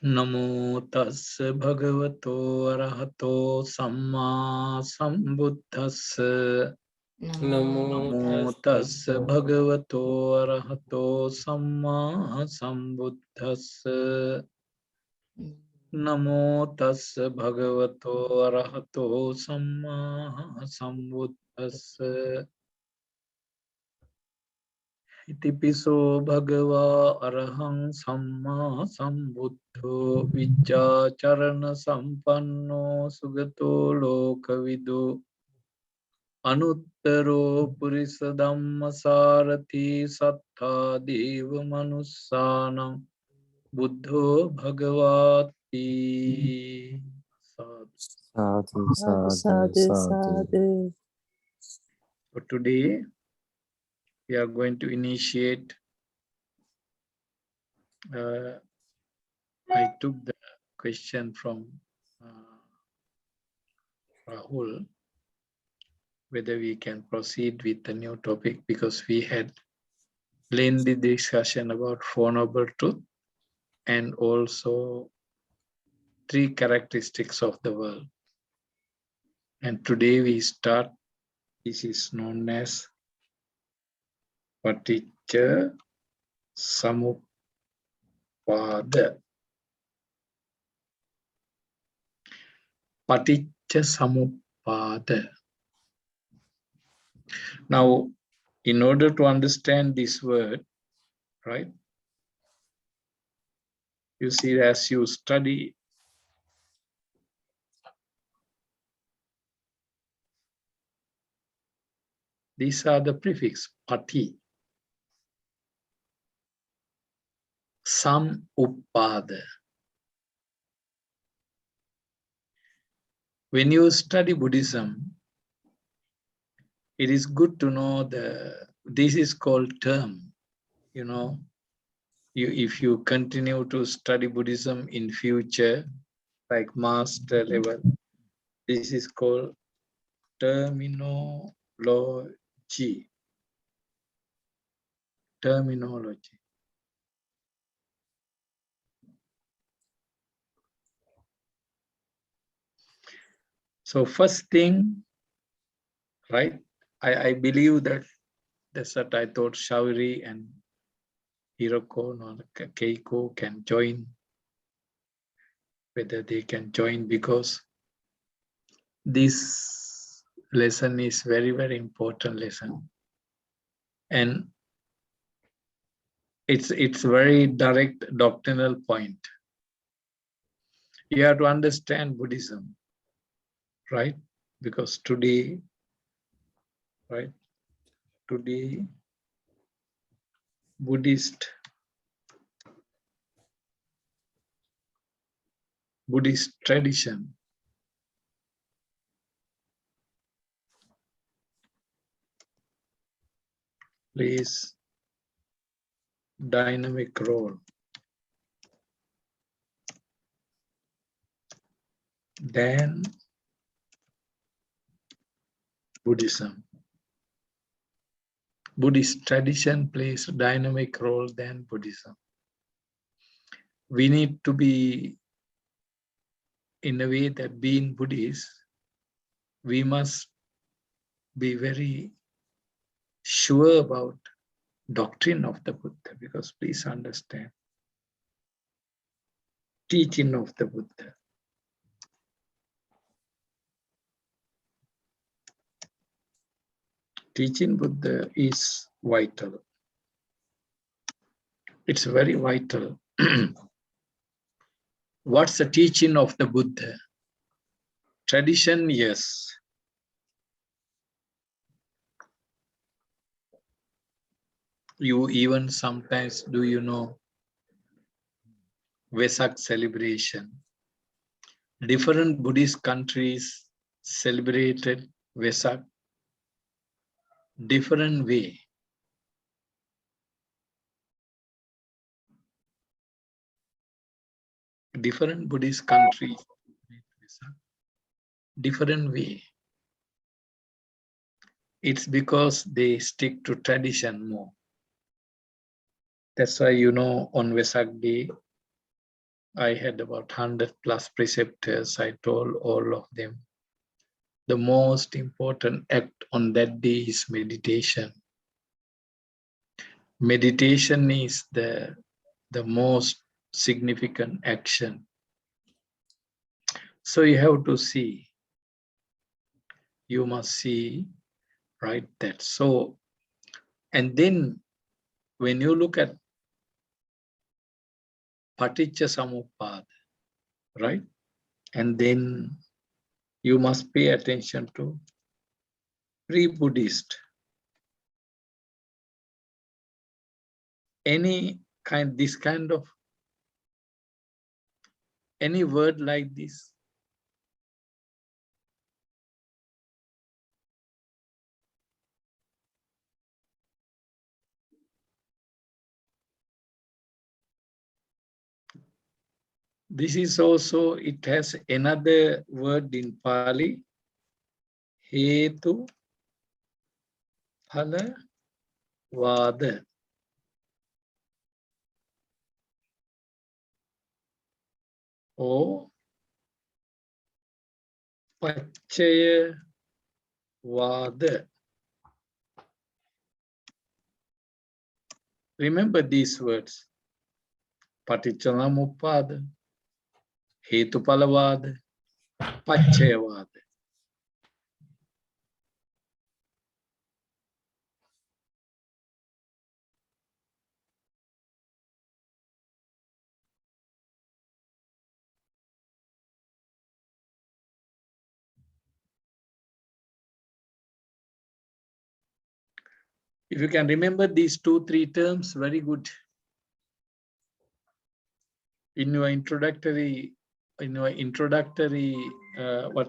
Namo tassa bhagavato arahato samma sambuddhassa. Namo tassa bhagavato arahato samma sambuddhassa. Namo tassa bhagavato arahato samma sambuddhassa. Itipiso bhagava arahang samma sambuddho vichacharana sampanno sugato lokavidu anuttaro purisa dhamma sarati sattha deva manussanam buddho bhagavati. Sadhu, sadhu, sadhu. So today we are going to initiate. I took the question from Rahul, whether we can proceed with the new topic, because we had lengthy discussion about Four Noble Truth and also 3 characteristics of the world. And today we start, this is known as paticca-samuppada. Paticca-samuppada. Now, in order to understand this word, right, you see, as you study, these are the prefix pati, samuppada. When you study Buddhism, it is good to know this is called term. You know, if you continue to study Buddhism in future, like master level, this is called terminology. Terminology. So first thing, right, I believe that that's what I thought Shauri and Hiroko or Keiko can join, whether they can join, because this lesson is very, very important lesson. And it's very direct doctrinal point. You have to understand Buddhism, right? Because today, right, today Buddhist tradition plays dynamic role than Buddhism. Buddhist tradition plays a dynamic role than Buddhism. We need to be, in a way that being Buddhist, we must be very sure about doctrine of the Buddha, because please understand, teaching of the Buddha. Teaching Buddha is vital. It's very vital. What's the teaching of the Buddha? Tradition, yes. You even sometimes, do you know, Vesak celebration. Different Buddhist countries celebrated Vesak different way. Different Buddhist countries different way. It's because they stick to tradition more. That's why, you know, on Vesak Day, I had about 100 plus preceptors. I told all of them, the most important act on that day is meditation. Meditation is the most significant action. So you have to see, you must see, right, that. So, and then when you look at paticca-samuppada, right, and then you must pay attention to pre-Buddhist. This kind of, any word like this, this is also, it has another word in Pali, hetu phala vada. Or paccaya vada. Remember these words, paticca-samuppada, hetu-phala vada, paccaya vada. If you can remember these 2-3 terms, very good. In your introductory, what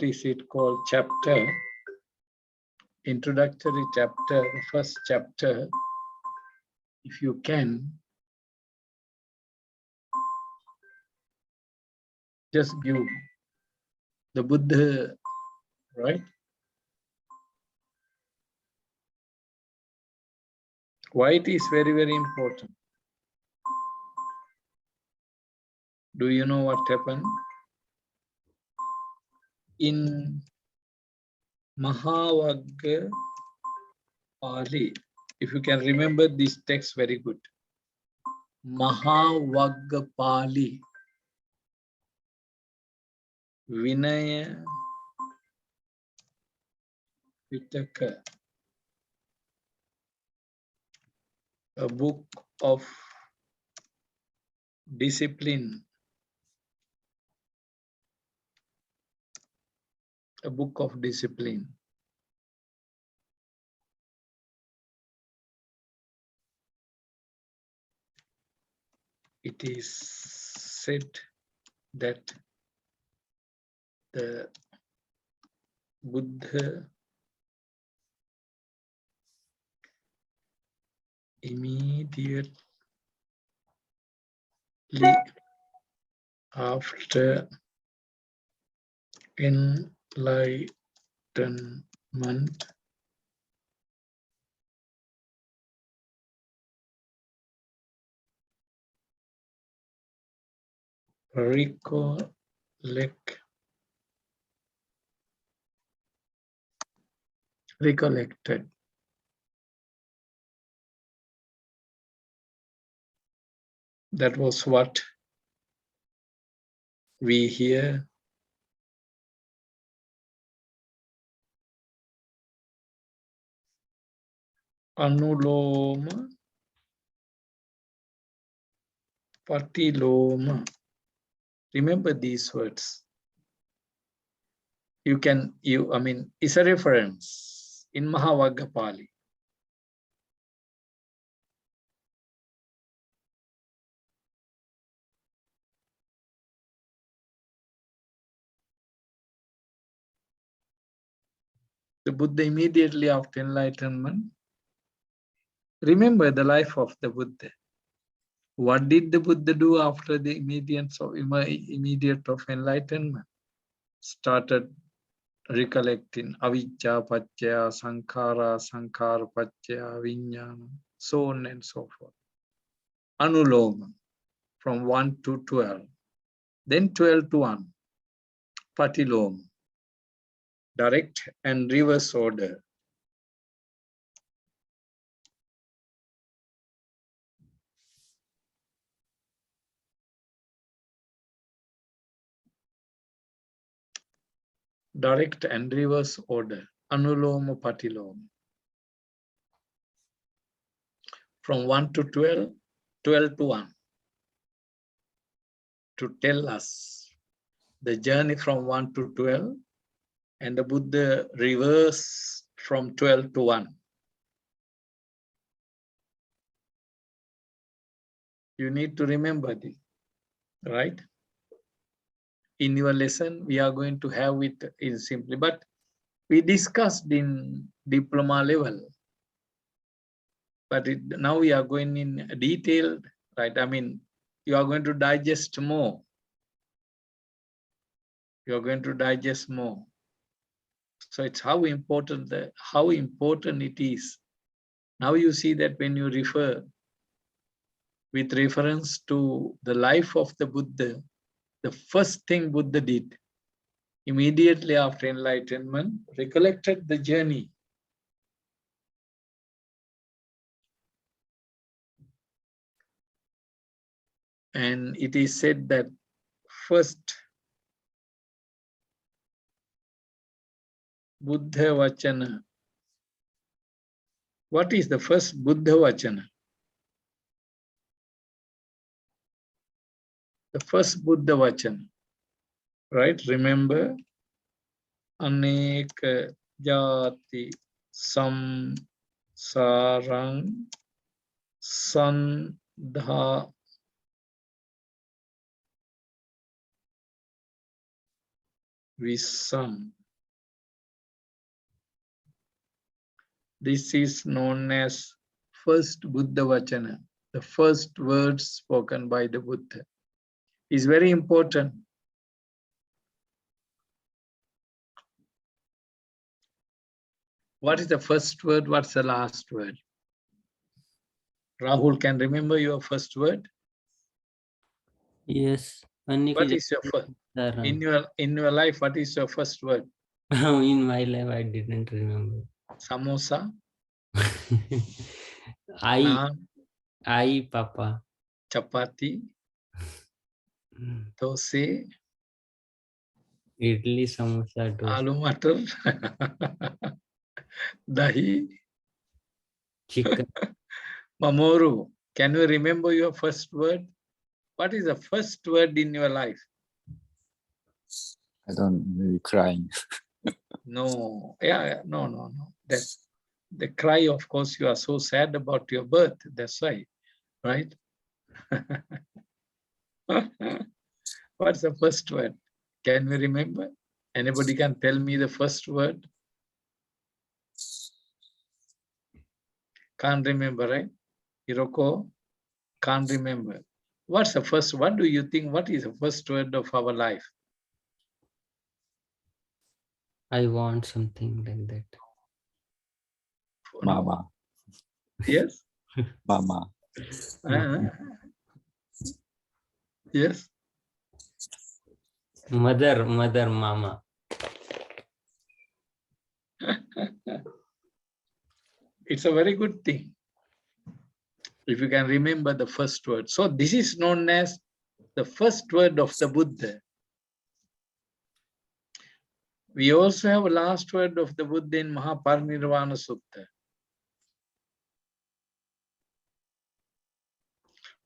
is it called, chapter, introductory chapter, the first chapter, if you can, just give the Buddha, right? Why it is very, very important? Do you know what happened? In Mahavagga Pali, if you can remember this text very good. Mahavagga Pali, Vinaya Pitaka, a book of discipline, a book of discipline. It is said that the Buddha immediately after enlightenment recollected that was what we hear anuloma patiloma. Remember these words. It's a reference in Mahavagga Pali. The Buddha immediately after enlightenment. Remember the life of the Buddha. What did the Buddha do after the immediate of enlightenment? Started recollecting avijja paccaya sankhara, sankhara paccaya vijnana, so on and so forth. Anuloma from 1 to 12. Then 12 to 1, patilom, direct and reverse order. Direct and reverse order, anuloma patiloma. From 1 to 12, 12 to 1, to tell us the journey from 1 to 12, and the Buddha reverse from 12 to 1. You need to remember this, right? In your lesson, we are going to have it in simply, but we discussed in diploma level. But now we are going in detail, right? I mean, you are going to digest more. You are going to digest more. So it's how important it is. Now you see that when you refer with reference to the life of the Buddha, the first thing Buddha did immediately after enlightenment, recollected the journey. And it is said that first Buddha Vachana. What is the first Buddha Vachana? The first Buddha Vachana, right? Remember, Aneka Jati Samsarang Sandha Visam. This is known as first Buddha Vachana, the first words spoken by the Buddha. Is very important. What is the first word? What's the last word? Rahul, can remember your first word? Yes. What is your first? In your life, what is your first word? In my life, I didn't remember. Samosa. I, Naan. Papa. Chapati. Dosa. Idli, samosa, dosa. Aloo matar. Dahi. Chicken. Mamoru. Can you remember your first word? What is the first word in your life? I don't maybe crying. No. Yeah, no. That's the cry, of course, you are so sad about your birth. That's why, right? What's the first word? Can we remember? Anybody can tell me the first word? Can't remember, right? Hiroko? Can't remember. What's the first? What do you think? What is the first word of our life? I want something like that. Mama. Yes? Mama. Yes? Mother, mama. It's a very good thing if you can remember the first word. So this is known as the first word of the Buddha. We also have a last word of the Buddha in Mahaparinirvana Sutta.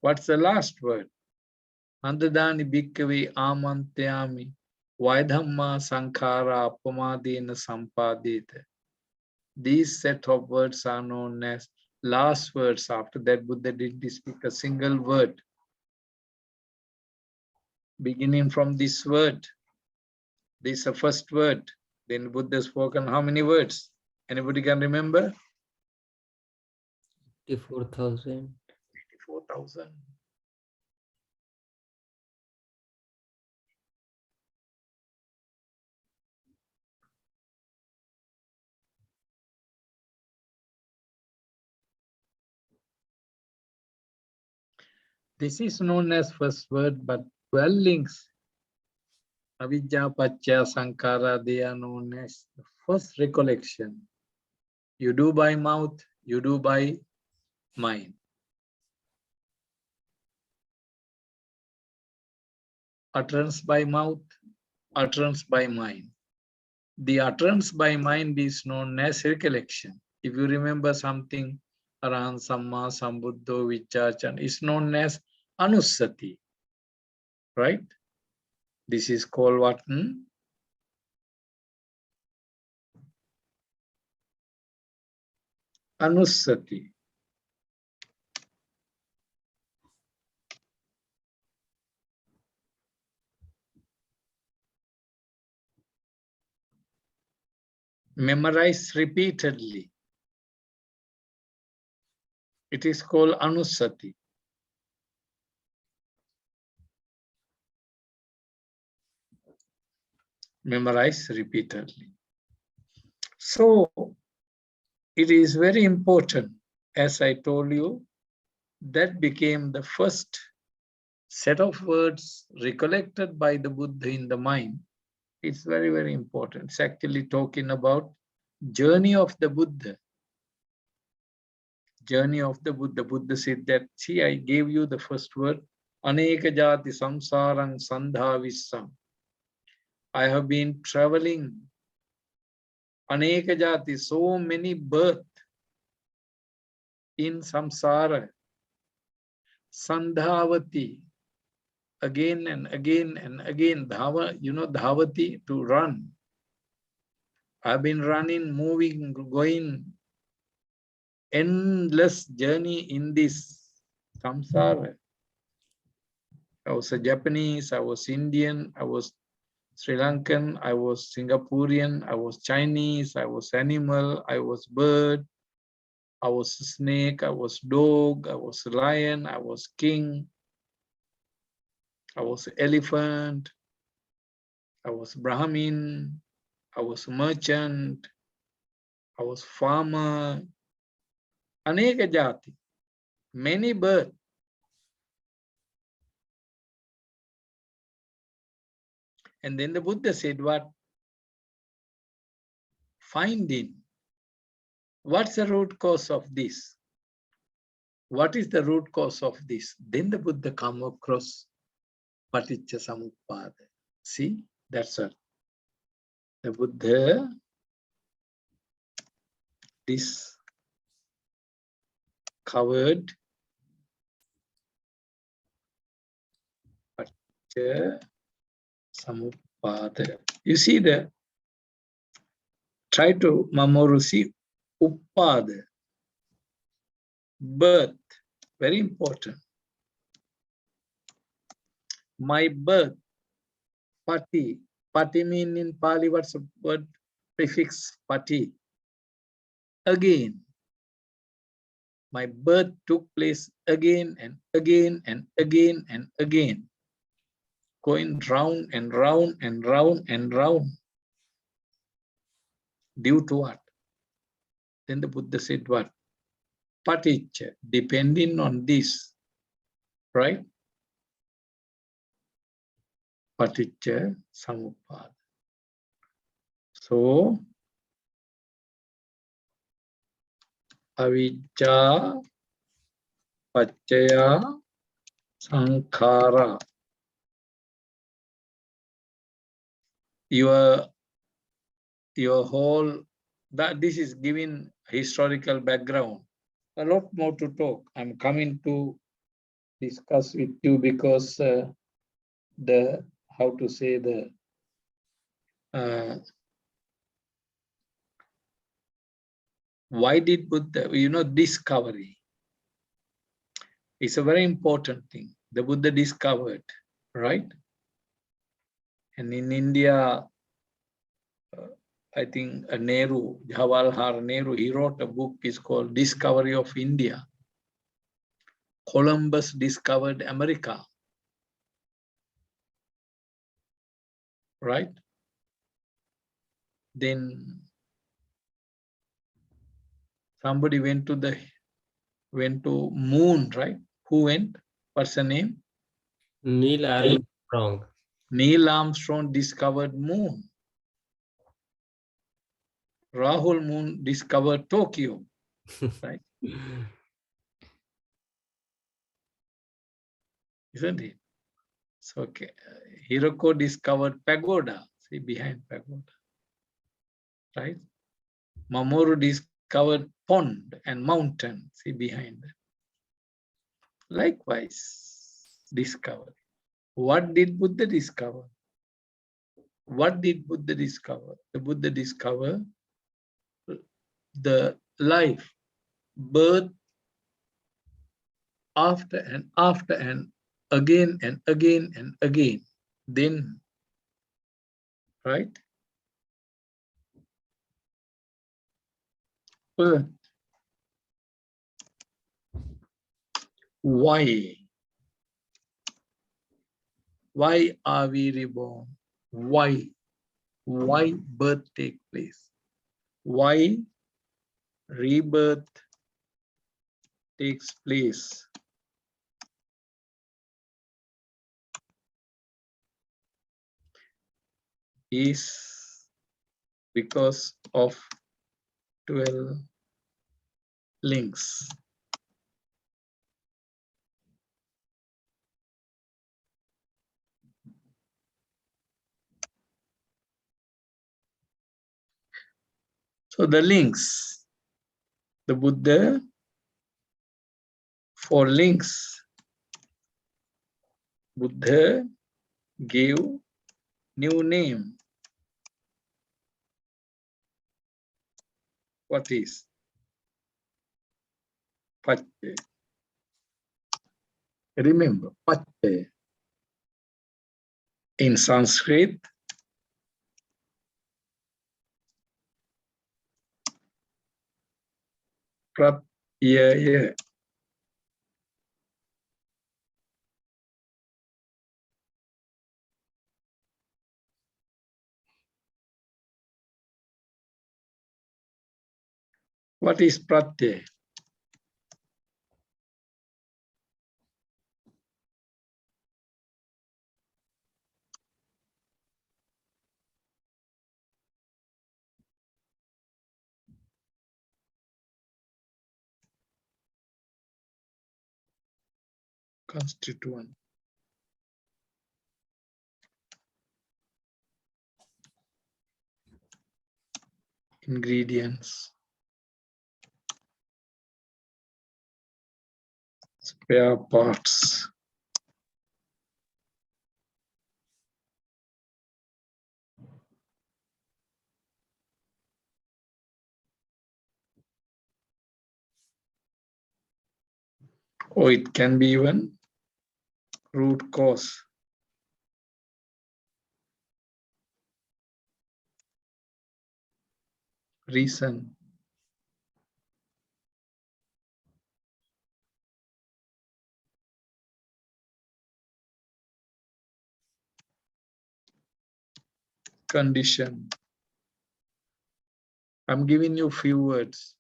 What's the last word? Andadani bhikkhave amantyami vaidhamma sankhara apamadena sampadeta. These set of words are known as last words. After that, Buddha didn't speak a single word. Beginning from this word, this is the first word. Then Buddha spoken how many words? Anybody can remember? 84,000. 84,000. This is known as first word, but 12 links Avidya, paccaya, sankhara, they are known as the first recollection. You do by mouth, you do by mind. Utterance by mouth, utterance by mind. The utterance by mind is known as recollection. If you remember something, Arahan Samma Sambuddho Vichachan, is known as Anusati, right? This is called what? Anusati. Memorize repeatedly. It is called Anusati. Memorize repeatedly. So it is very important, as I told you, that became the first set of words recollected by the Buddha in the mind. It's very, very important. It's actually talking about journey of the Buddha. Journey of the Buddha. Buddha said that, see, I gave you the first word, Aneka jati samsarang sandhavissam. I have been traveling Aneka jati, so many birth in samsara. Sandhavati, again and again and again. Dhava, you know, dhavati, to run. I've been running, moving, going, endless journey in this samsara. I was a Japanese, I was Indian, I was Sri Lankan, I was Singaporean, I was Chinese, I was animal, I was bird, I was snake, I was dog, I was lion, I was king, I was elephant, I was Brahmin, I was merchant, I was farmer, Aneka jati, many birds. And then the Buddha said, what? Finding. What's the root cause of this? What is the root cause of this? Then the Buddha come across paticca-samuppada. See, that's what the Buddha discovered paticca-samuppada. You see the, try to Mamoru see uppada, birth, very important. My birth, pati. Pati mean in Pali, what's the word? Prefix pati. Again. My birth took place again and again and again and again. Going round and round and round and round. Due to what? Then the Buddha said what? Paticca, depending on this, right? Paticca-samuppada. So, avidya, paccaya, sankhara. Your whole, that this is giving historical background. A lot more to talk. I'm coming to discuss with you because the, how to say, the why did Buddha, you know, discovery is a very important thing. The Buddha discovered, right? And in India, I think Nehru, Jawaharlal Nehru, he wrote a book, is called Discovery of India. Columbus discovered America, right? Then somebody went to moon, right? Who went? What's the name? Neil Armstrong. Neil Armstrong discovered moon. Rahul Moon discovered Tokyo, right? Isn't it? So, okay. Hiroko discovered pagoda, see behind pagoda, right? Mamoru discovered pond and mountain, see behind that. Likewise, discover. What did Buddha discover? What did Buddha discover? The Buddha discovered the life, birth, after and again and again and again. Then, right? Birth. Why? Why are we reborn? Why? Why birth take place? Why rebirth takes place? Is because of 12 links. So the links, the Buddha, for links, Buddha gave new name. What is? Patte. Remember, patte. In Sanskrit, pratitya. What is pratyaya? Constituent. Ingredients. Spare parts. Or it can be even root cause. Reason. Condition. I'm giving you few words.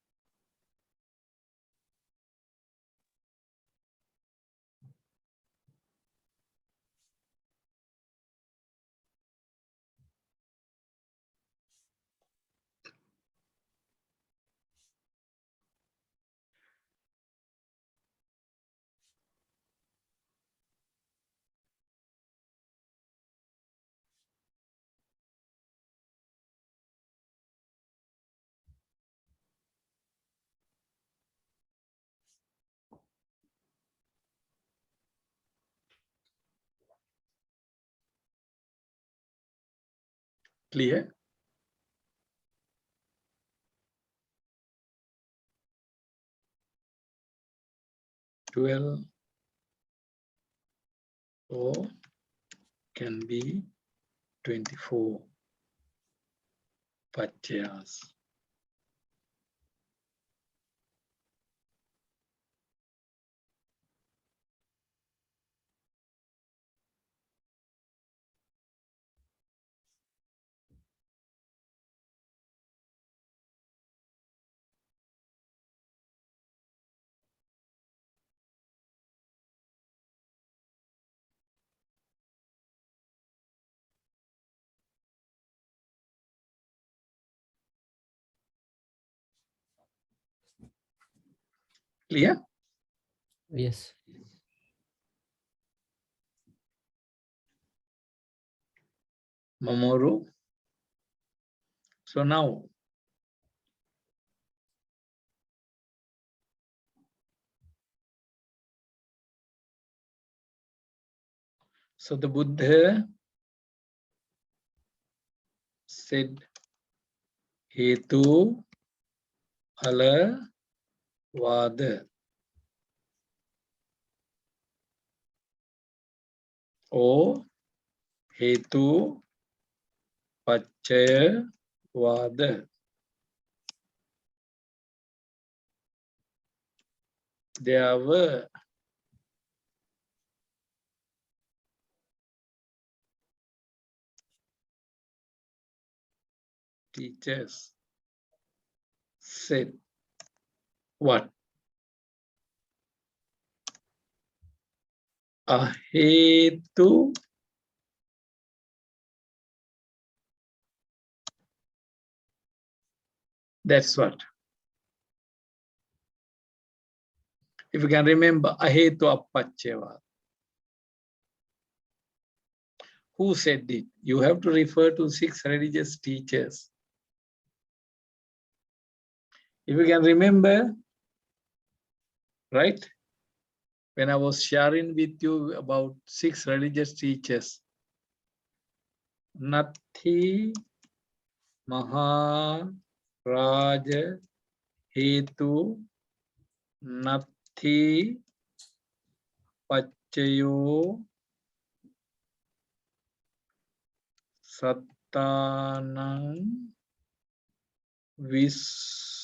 Clear? Twelve or can be 24 patyas. Clear? Yes. Mamoru. So now, so the Buddha said, Hetu Phala Vada, or Hetu Pacchaya Vada. There were teachers said what? Ahetu, that's what. If you can remember, Ahetu Appaccheva. Who said it? You have to refer to 6 religious teachers. If you can remember, right? When I was sharing with you about 6 religious teachers, Natti Maharaja Hetu Natti Pacchayo Sattanang Visuddhi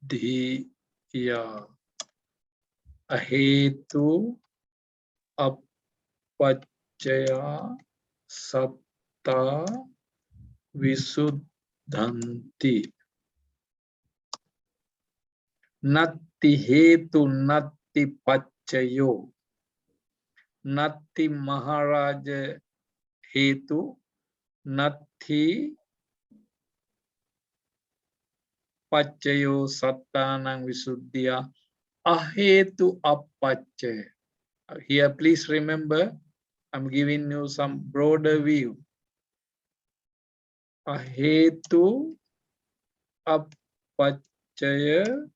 Dhiya Ahetu Appacchaya Satta Visuddhanti. Natti Hetu Natti Pacchayo Natti Maharaja Hetu Natti Pacchayo Sattanang Visuddhya Ahetu Appacchaya. Here, please remember, I'm giving you some broader view. Ahetu Appacchaya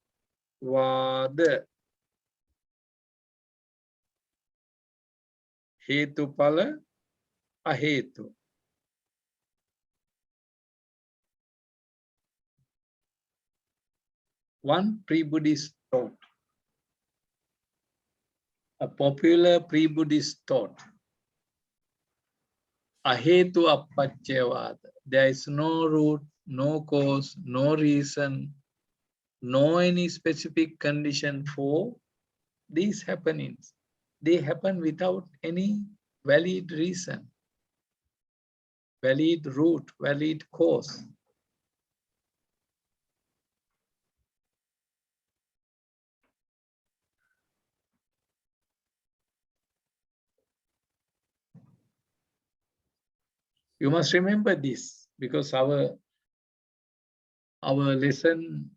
Vada. Hetu Pala Ahetu. One pre-Buddhist thought, a popular pre-Buddhist thought. Ahetu Appacchaya. There is no root, no cause, no reason, no any specific condition for these happenings. They happen without any valid reason, valid root, valid cause. You must remember this, because our lesson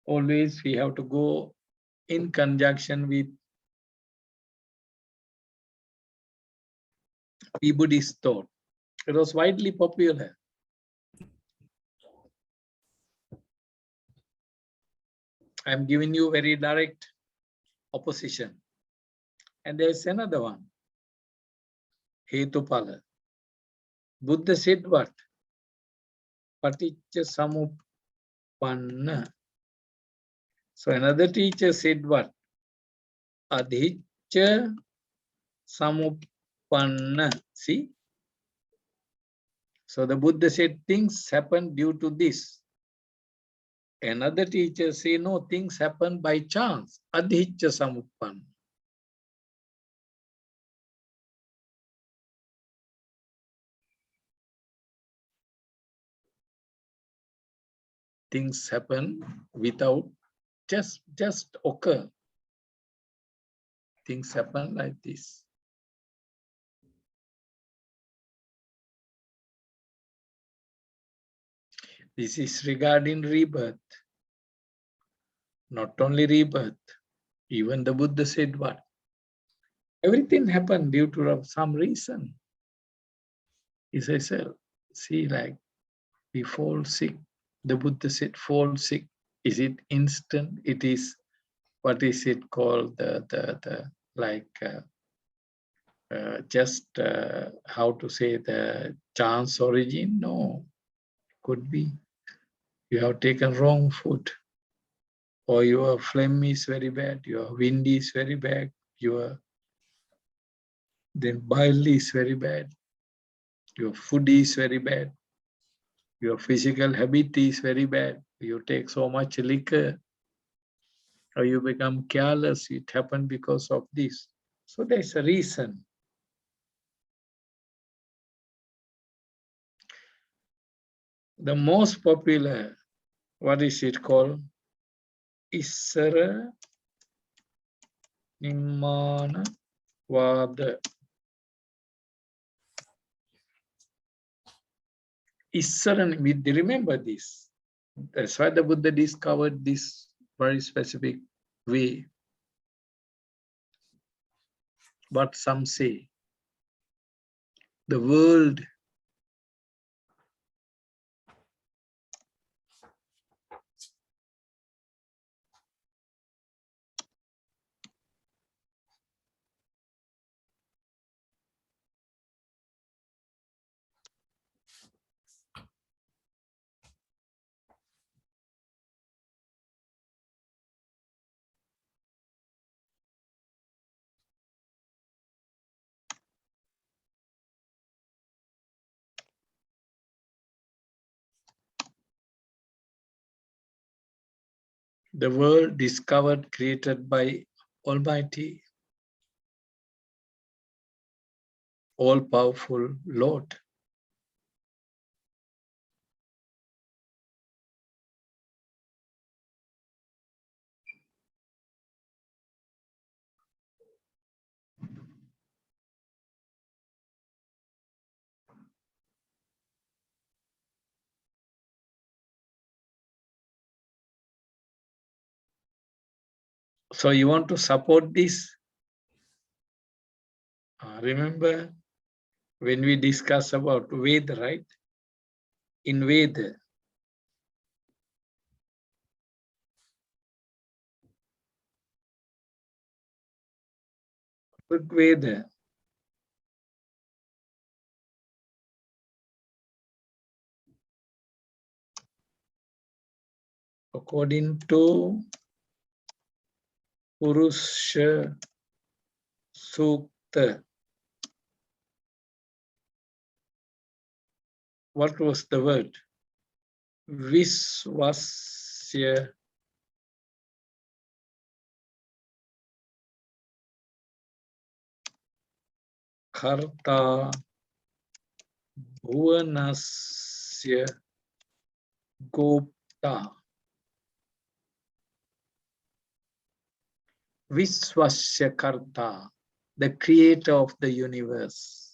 always we have to go in conjunction with the Buddhist thought. It was widely popular. I'm giving you very direct opposition. And there's another one, Hetupala. Buddha said what? Paticca-samuppada. So another teacher said what? Adhicca-samuppada. See? So the Buddha said things happen due to this. Another teacher say no, things happen by chance. Adhicca-samuppada. Things happen without, just occur. Things happen like this. This is regarding rebirth. Not only rebirth, even the Buddha said what? Everything happened due to some reason. He says, see, like we fall sick. The Buddha said, fall sick. Is it instant? It is, what is it called? How to say, the chance origin? No, could be. You have taken wrong food, or your phlegm is very bad, your wind is very bad, then bile is very bad, your food is very bad, your physical habit is very bad, you take so much liquor, or you become careless, it happened because of this. So there's a reason. The most popular, what is it called? Issara Nimmana Vada. Issara, remember this. That's why the Buddha discovered this very specific way. But some say the world discovered, created by Almighty, all-powerful Lord. So you want to support this? Remember when we discuss about Veda, right? In Veda, Rig Veda, according to Purusha Sukta, what was the word? Visvasya Karta Bhuvanasya Gopta. Visvasya Karta, the creator of the universe.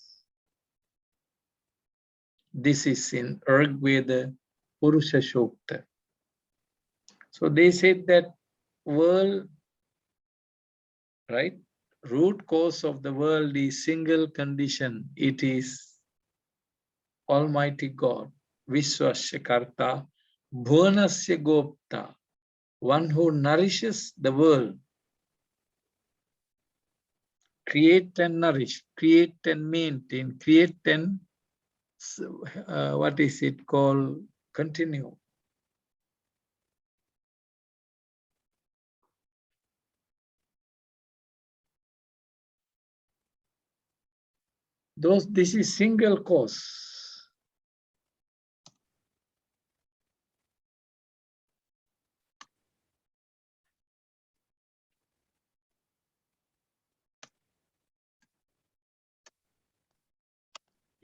This is in Rig Veda Purusha Sukta. So they said that world, right? Root cause of the world is single condition. It is Almighty God, Visvasya Karta, Bhuvanasya Gopta, one who nourishes the world. Create and nourish, create and maintain, create and what is it called? Continue. This is single cause.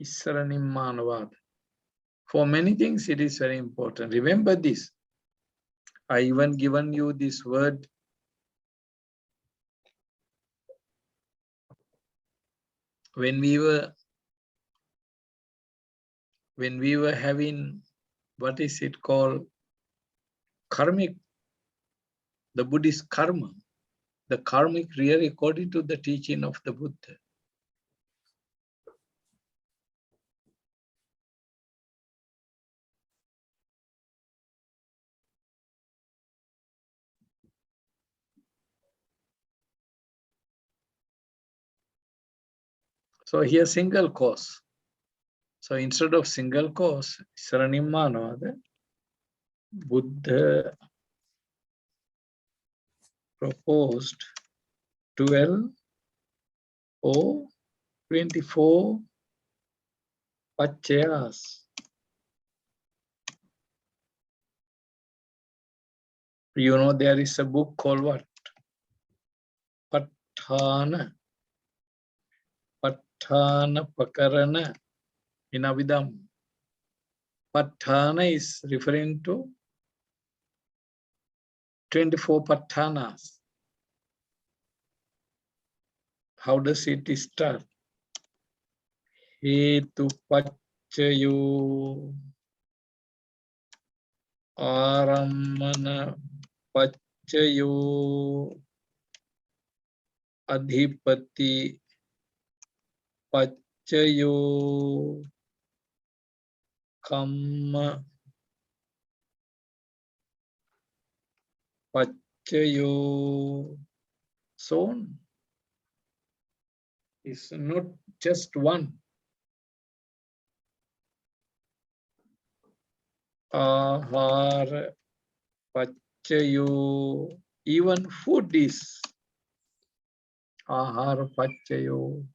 Issaranimmanavad. For many things, it is very important. Remember this. I even given you this word. When we were having, what is it called? Karmic the Buddhist karma, the karmic reality according to the teaching of the Buddha. So here single cause. So instead of single cause, Saranimmanavada, Buddha proposed 12 or 24 paccayas. You know, there is a book called what? Patthana Pakarana in Abhidhamma. Patthana is referring to 24 patthanas. How does it start? Hetu paccayo aramana paccayo adhipati paccayo kamma paccayo. So on. It's not just one. Ahara paccayo. Even food is ahara paccayo.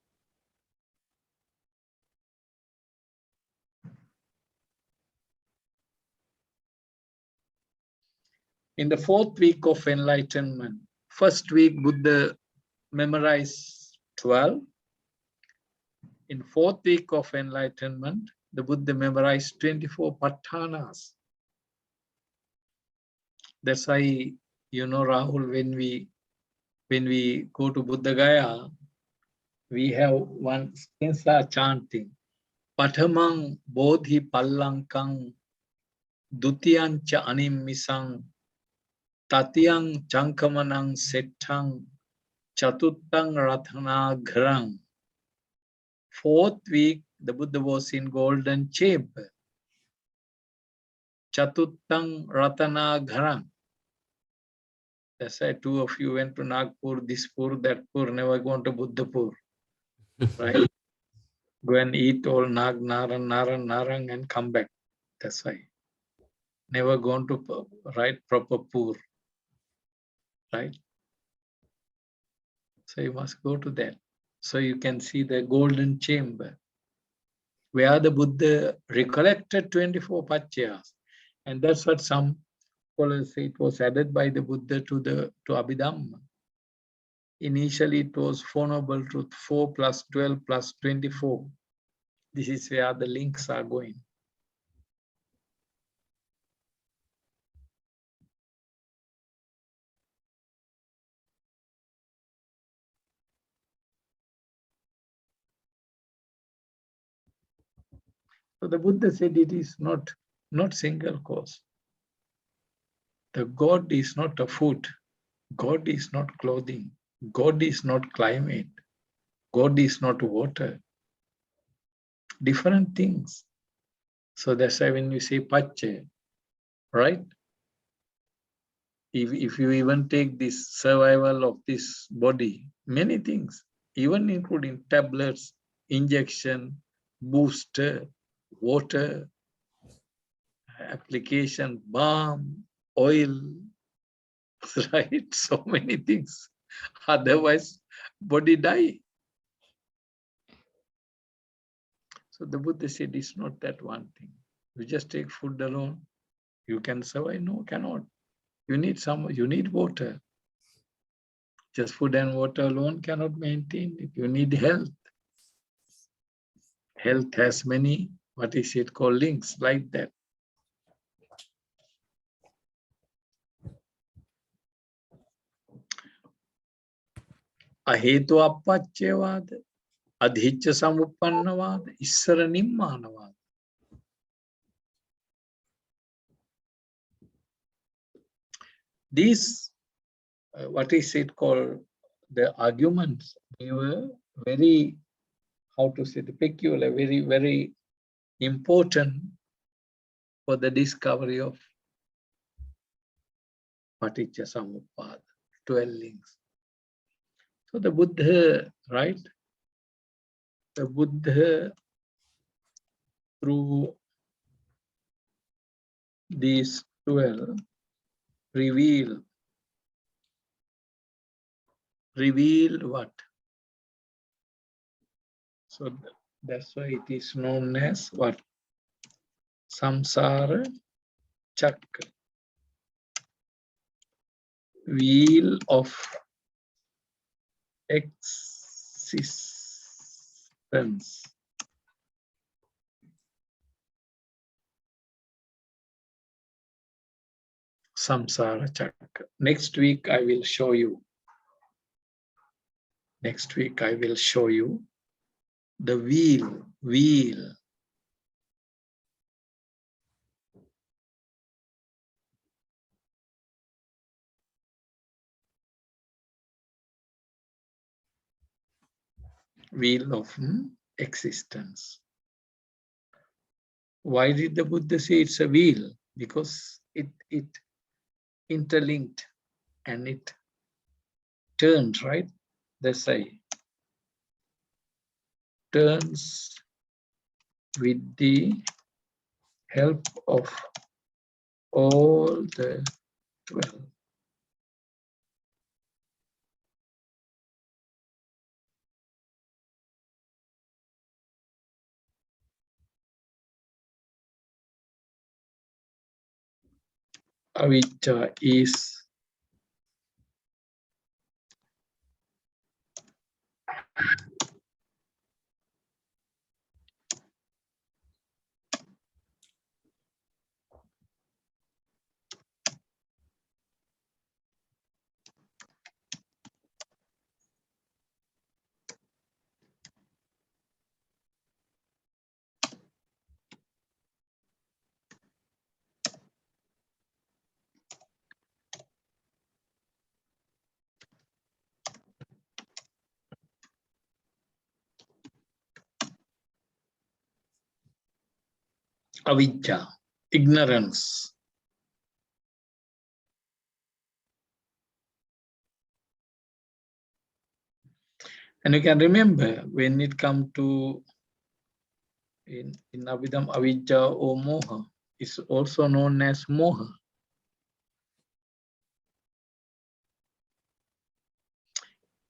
In the fourth week of enlightenment, first week Buddha memorized 12. In fourth week of enlightenment, the Buddha memorized 24 patthanas. That's why, you know, Rahul, when we go to Buddha Gaya, we have one Spensa chanting. Pathamang bodhi pallankang dutiyan cha animmisang tatiyang chankamanang settang chatuttang rathana gharang. Fourth week, the Buddha was in golden chamber. Chatuttang ratana gharang. That's why two of you went to Nagpur, this pur, that pur, never gone to Buddhapur. Right? Go and eat all Nag, Narang and come back. That's why. Never gone to right proper pur. Right? So you must go to that. So you can see the golden chamber where the Buddha recollected 24 paccayas. And that's what some scholars say it was added by the Buddha to Abhidhamma. Initially, it was Four Noble Truth, 4 plus 12 plus 24. This is where the links are going. So the Buddha said it is not single cause. The God is not a food. God is not clothing. God is not climate. God is not water. Different things. So that's why when you say pache, right? If you even take this survival of this body, many things, even including tablets, injection, booster, water, application, balm, oil, right? So many things. Otherwise, body die. So the Buddha said it's not that one thing. You just take food alone, you can survive. No, cannot. You need water. Just food and water alone cannot maintain it. You need health. Health has many, what is it called, links like that. Ahetu appacchevada, paticca-samuppada, Saranimmanavada. These what is it called? The arguments, they were very, how to say, the peculiar, very, very important for the discovery of paticca-samuppada, 12 links. So the Buddha, right? The Buddha, through these 12, reveal what? So that's why it is known as what? Samsara chakra, wheel of existence. Samsara chakra. Next week I will show you. Next week I will show you the wheel. Wheel of existence. Why did the Buddha say it's a wheel? Because it interlinked and it turns, right? They say turns with the help of all the 12. Avijja is avijja, ignorance. And you can remember when it comes to in Abhidham, avijja or moha is also known as moha.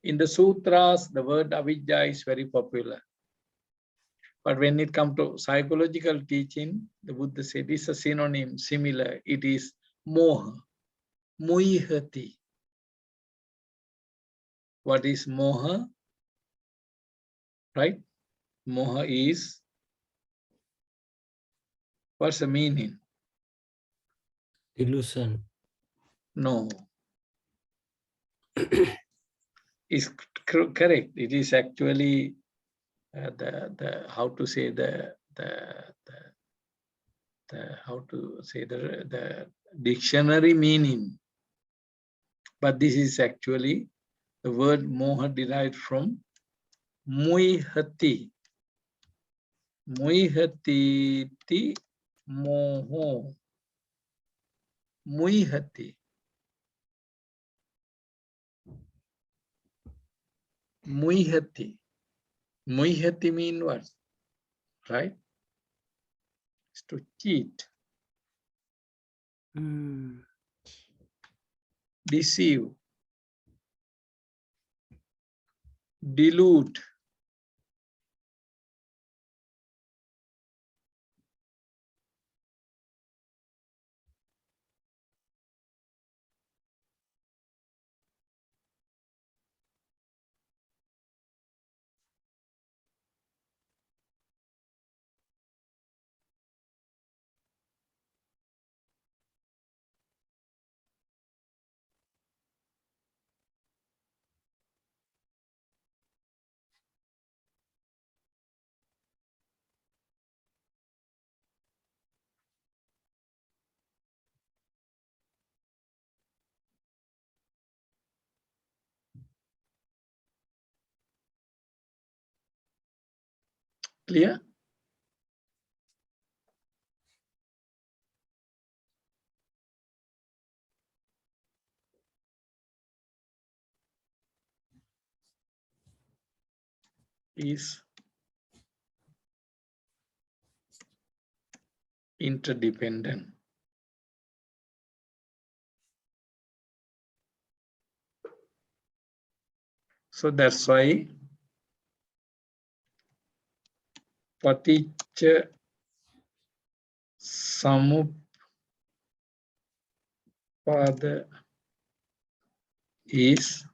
In the sutras, the word avijja is very popular. But when it comes to psychological teaching, the Buddha said it's a synonym, similar. It is moha, muihati. What is moha? Right? Moha is, what's the meaning? Illusion. No. It's correct. It is actually the how to say the how to say the dictionary meaning. But this is actually the word moha derived from muihati. Muihati ti moho. Muihati. Muihati. Muihati means what? Right? It's to cheat, deceive, delude. Clear? Is interdependent. So that's why paticca-samuppada is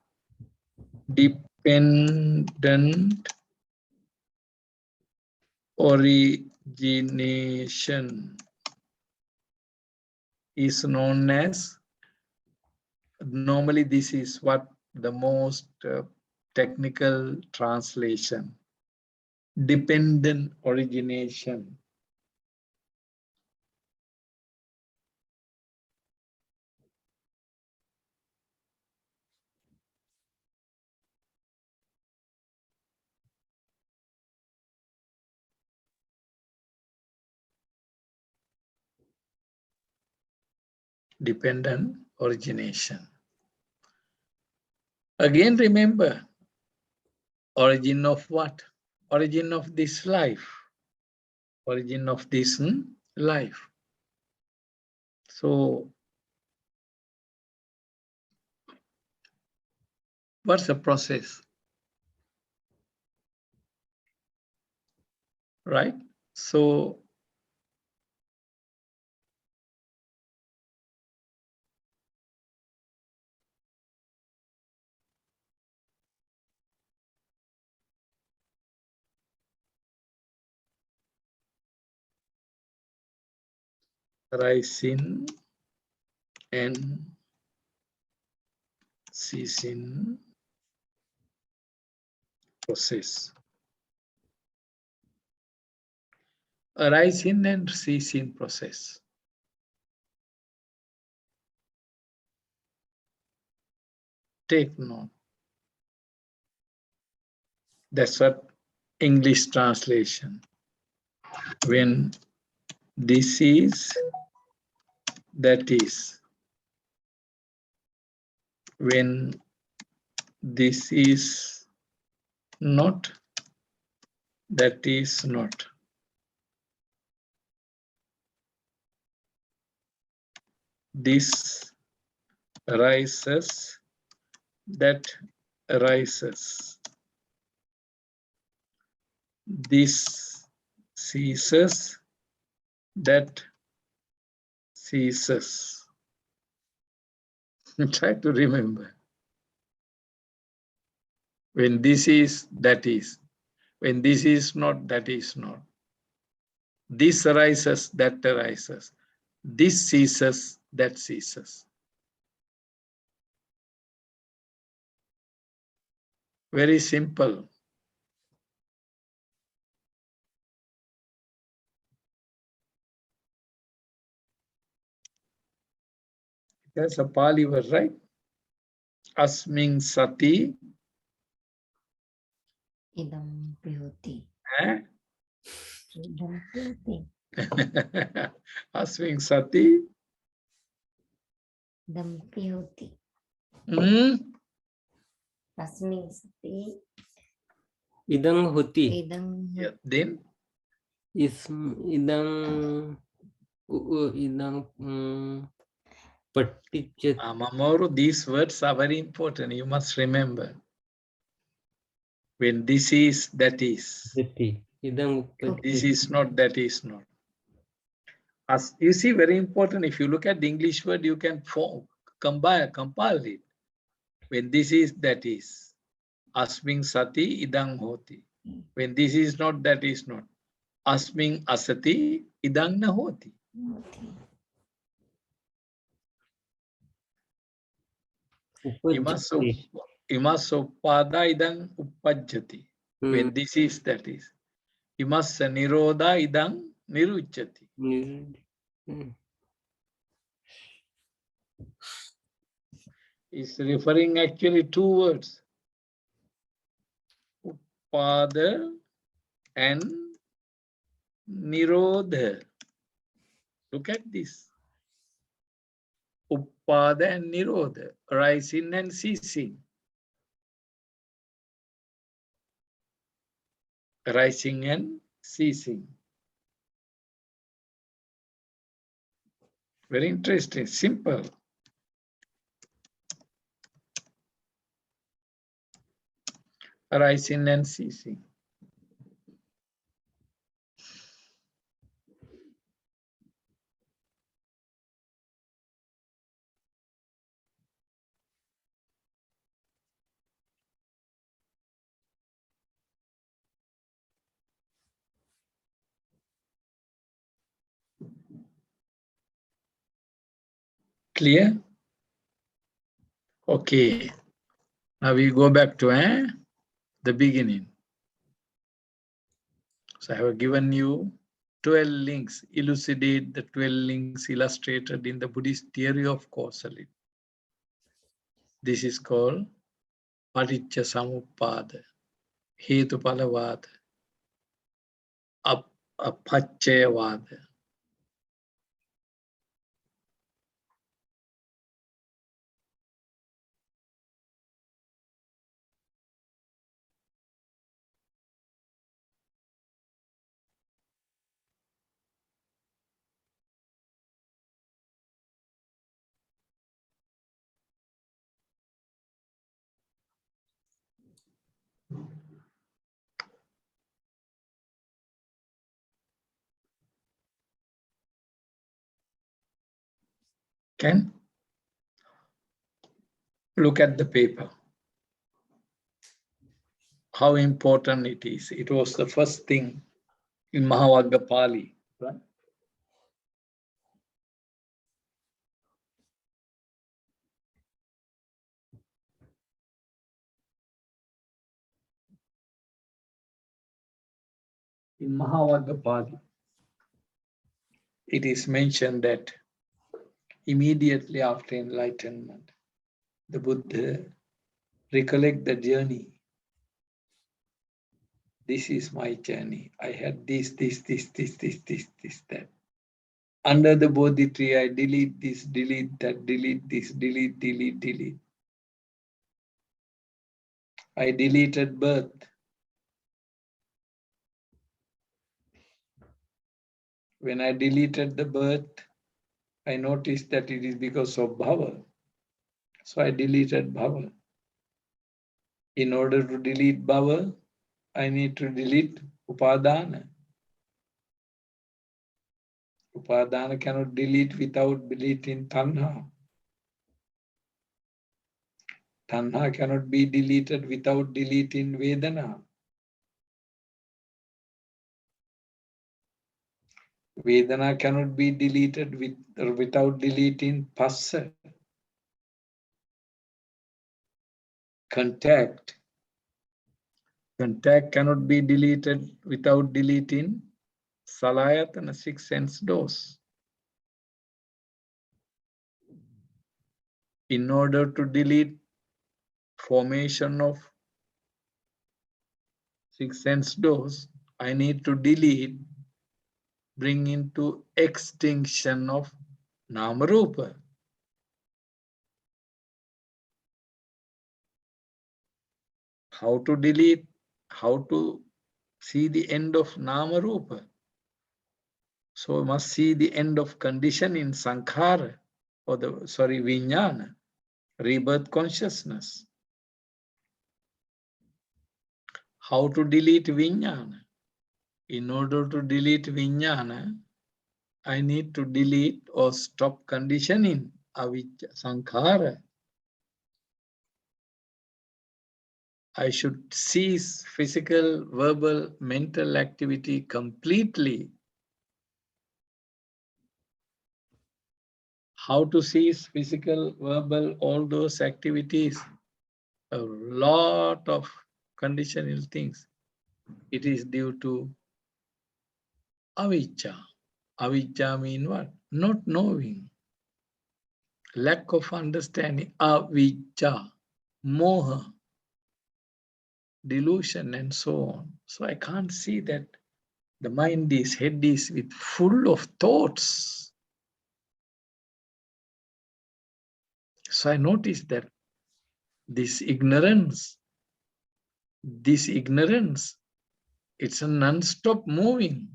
dependent origination is known as, normally this is what the most technical translation, dependent origination. Dependent origination. Again, remember, origin of what? Origin of this life. Origin of this life. So, what's the process? Right? So, rising and ceasing process. Arising and ceasing process. Take note. That's what English translation. When this is, that is. When this is not, that is not. This arises, that arises. This ceases, that ceases. Try to remember. When this is, that is. When this is not, that is not. This arises, that arises. This ceases, that ceases. Very simple. That's a Pali word, right? Asming sati. Idam prihoti. Eh? Idam prihoti. Asming sati. Idam prihoti. Asming sati. Idang huti. Idam Yeah, then Idang paticca. Mamoru, these words are very important. You must remember. When this is, that is. Idang This is not, that is not. As you see, very important. If you look at the English word, you can compile it. When this is, that is. Asming sati idang hoti. When this is not, that is not. Asming asati idang na hoti. Imaso-pada idang uppajjati. When this is, that is. Imassa nirodha idang nirucchati. Is referring actually two words. Pada and Nirodha. Look at this. Uppada and Nirodha, rising and ceasing. Rising and ceasing. Very interesting, simple. Rising and ceasing. Clear? Okay. Now we go back to the beginning. So I have given you 12 links, elucidate the 12 links illustrated in the Buddhist theory of causality. This is called paticca-samuppada, hetupalavada, apacchayavada. Can look at the paper. How important it is. It was the first thing in Mahavagga Pali, right? In Mahavagga Pali, it is mentioned that immediately after enlightenment, the Buddha recollect the journey. This is my journey. I had this, that. Under the Bodhi tree, I delete this, delete that, delete this, delete. I deleted birth. When I deleted the birth, I noticed that it is because of bhava. So I deleted bhava. In order to delete bhava, I need to delete upadana. Upadana cannot delete without deleting tanha. Tanha cannot be deleted without deleting vedana. Vedana cannot be deleted without deleting passa. Contact cannot be deleted without deleting salayatana, 6 sense doors. In order to delete formation of 6 sense doors, I need to delete, bring into extinction of Namarupa. How to delete, how to see the end of Namarupa. So we must see the end of condition in Sankhara, or Vijnana, rebirth consciousness. How to delete Vijnana? In order to delete Vijnana, I need to delete or stop conditioning avijja, Sankhara. I should cease physical, verbal, mental activity completely. How to cease physical, verbal, all those activities? A lot of conditional things. It is due to avijja. Avijja means what? Not knowing. Lack of understanding. Avijja. Moha. Delusion and so on. So I can't see that The head is with full of thoughts. So I noticed that this ignorance, it's a non-stop moving.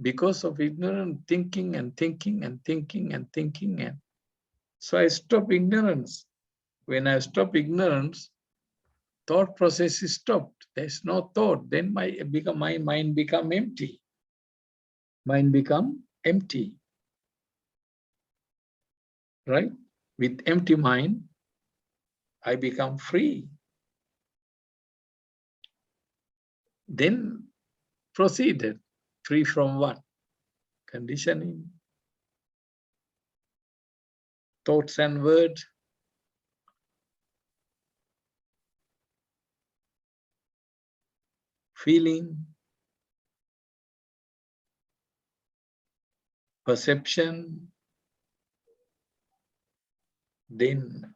Because of ignorant thinking and thinking and thinking and thinking. And so I stop ignorance. When I stop ignorance, thought process is stopped. There's no thought. Then my mind become empty. Mind become empty. Right? With empty mind, I become free. Then proceeded. Free from what? Conditioning. Thoughts and words. Feeling. Perception. Then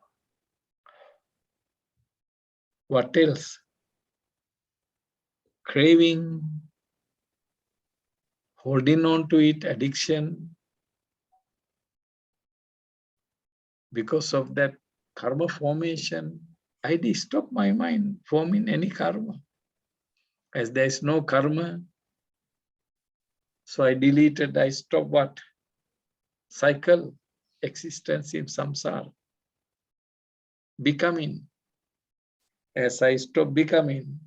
what else? Craving, holding on to it, addiction. Because of that karma formation, I stop my mind forming any karma. As there is no karma, so I deleted, I stopped what? Cycle, existence in samsara. Becoming. As I stop becoming,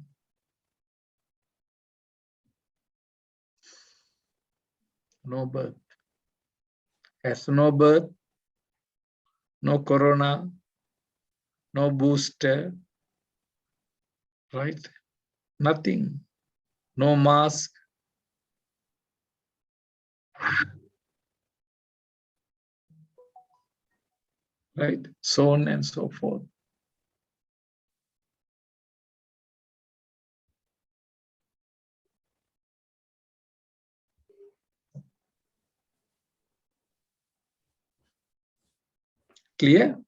no birth. As no birth, no corona, no booster, right? Nothing. No mask. Right? So on and so forth. Clear?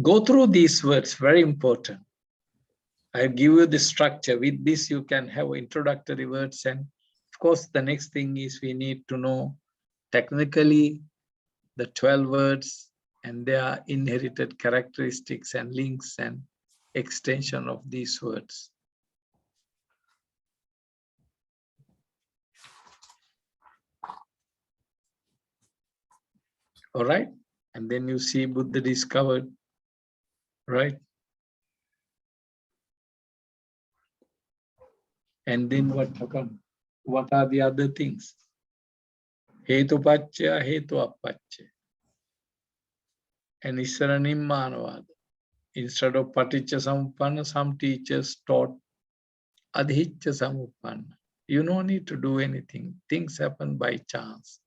Go through these words, very important. I give you the structure. With this, you can have introductory words. And of course, the next thing is we need to know technically the 12 words and their inherited characteristics and links and extension of these words. All right? And then you see Buddha discovered, right? And then what happened? What are the other things? Hetupacca, hetuappacca. And Issaranimmanavada. Instead of paticca-samuppada, some teachers taught adhicca-samuppada. You don't need to do anything. Things happen by chance,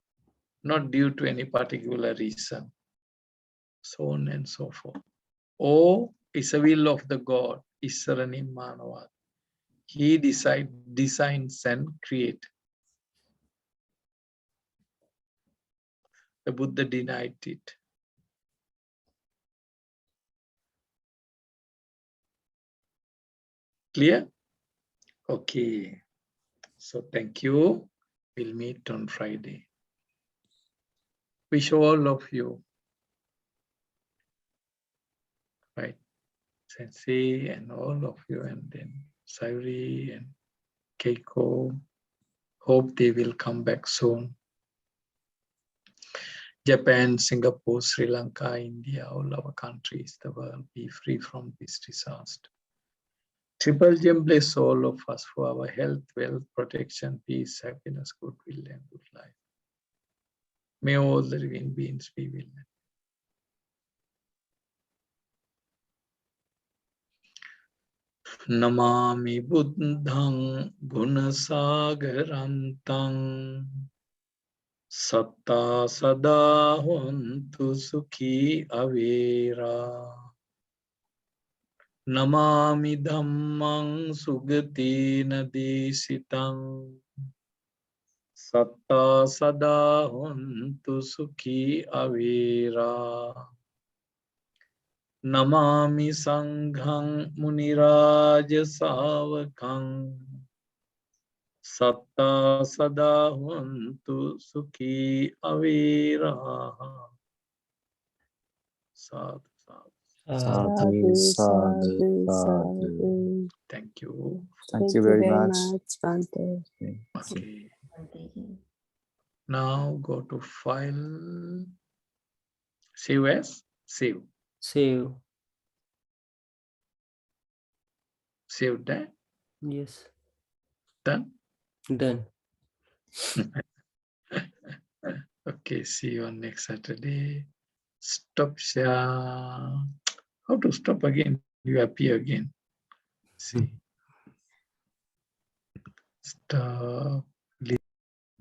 not due to any particular reason. So on and so forth. Or is a will of the God, Issaranimmanavada. He designs and creates. The Buddha denied it. Clear? Okay. So thank you. We'll meet on Friday. Wish all of you, right? Sensei and all of you, and then Sairi and Keiko. Hope they will come back soon. Japan, Singapore, Sri Lanka, India, all our countries, the world, be free from this disaster. Triple Gem bless all of us for our health, wealth, protection, peace, happiness, goodwill, and good life. May all the living beings be with us. Namami Buddhang Gunasagarantam Satta Sada Hontu Sukhi Avera Namami Dhammang Sugati Nadesitang Satta Sada Hontu Sukhi Avera Namami Sanghang Muniraja Savakang Satta Sadahuantu Sukhi Aviraha. Sadhu, sadhu. Sadhu, sadhu, sadhu. sadhu. Thank you. Thank you very much. Bhante. Okay. Bhante. Now go to file. Save as? Save. Save. Save that. Yes. Done. Done. Okay, see you on next Saturday. Stop share. How to stop again? You appear again. See. Stop.